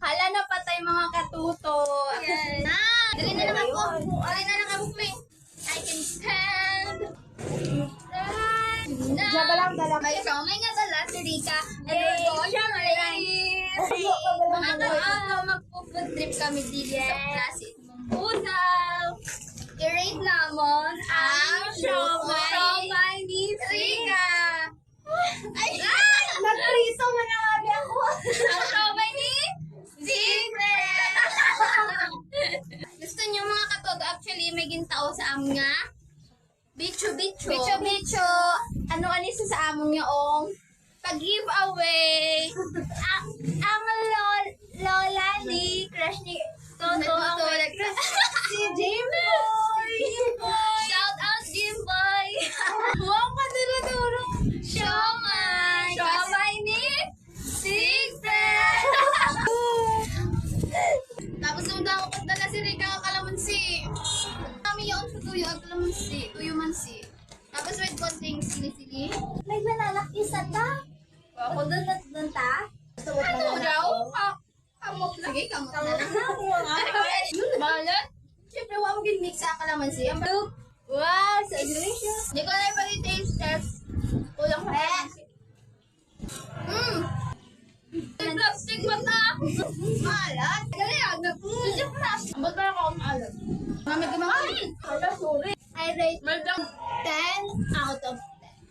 Hala na patay mga katuto. Yes. Dali na lang ako. Dali na lang ako, please. I can stand. Diyan ba lang dala? May siomay nga dala, si Rika. Yay! Siomay! Mga katuto, magpo-food trip kami dito sa Plaza Pusaw. I-rate namon ang siomay ni Rika. Ay! Nagpriso mo na kami ako. Ang siomay ni Secret! Gusto niyo mga katodo, actually may gintao sa amin nga. Bicho. Bicho. Ano kanisa sa among yung pag-giveaway. ang lola ni crush ni Toto. Si Jimboy. Shout out Jimboy. Wow, paduro-duro. Siomay ni Secret. Tapos nung daw ako na si Rika ang kalamansi. Kami yun sa tuyo mansi. Tapos with konting sili-sili. May nanalakisan ka? Ako doon ta? Ano daw? Kamot na. Sige, kamot na lang. Balat? Siyempre, wala mo mix sa kalamansi. Wow, so delicious. Hindi ko na taste test. Kulang ko kalamansi. Plastic mata! Malat? Galing, nagsusip na. Ba't ba ako ang alat? Mamig yung mga Hala, sorry. I rate 10 out of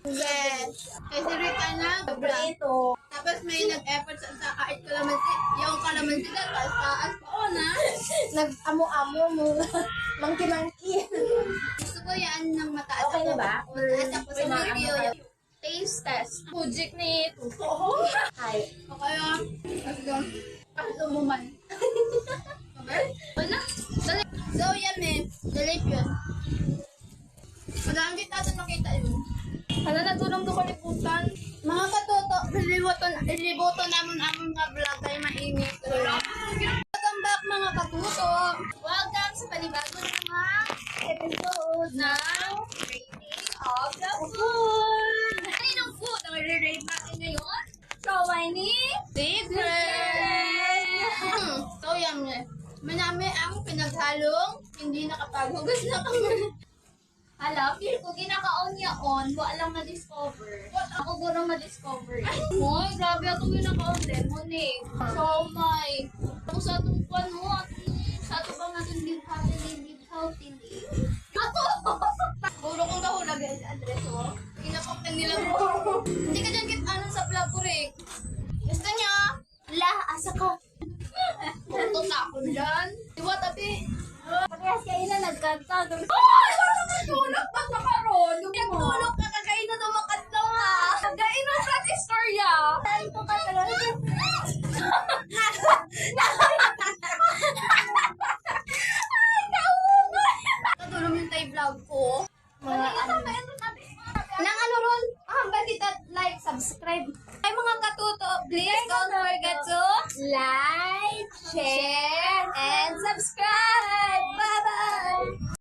10. Yes. Kasi Rita na. Ito. Tapos may nag-effort sa kahit kalamansi. Yung kalamansi na, taas pa o na. Nag-amo-amo mo. Mangki-mangki. Gusto ko yan ng mataas Okay ako. na ba? Mataas ako sa Okay na, video. ano Taste test. Pujik ni Tuto. Hi. Okay ah. Let's go. Lumuman. Okay? Wala. Dali. So yan eh. Delicious. Madami natin makita yun. Hala, natulong to kaliputan. Mga katoto, iliboto naman among mga vlog ay mainit. Welcome back mga katuto. Welcome sa panibagong mga episode ng Rating of the Food. Kaninong food ang i-rate natin ngayon? Siomay ni Secret. So yummy. Manami ang pinaghalong hindi nakapaghugas na kami. Hala, feel ko ginakaon niya on, wala lang na-discover. Ako gurang ma-discover. Hoy, grabe ako ginakaon din. Munig. Siomay. Ako sa atong kwan mo, sa atong bang natin live healthily. Ato! Puro kong kahula guys, address mo. Ginapaktan nila mo. Hindi ka dyan anong sa plapurik. Gusto niya? Lah, asa ka? Punto na ako dyan. Diba, tapi? Parehas kayo na nagkanta. Ay! Tulog pa sa karon. Nagtulog ka kagain na tumakas daw ha. Kagain na sa istorya. Saan ko ka talaga? Ay, kaunga. Katulong yung tayo vlog ko. Mga ano. Nang ano ron? Bakit at like, subscribe. Ay mga katuto, please don't forget to Like, share,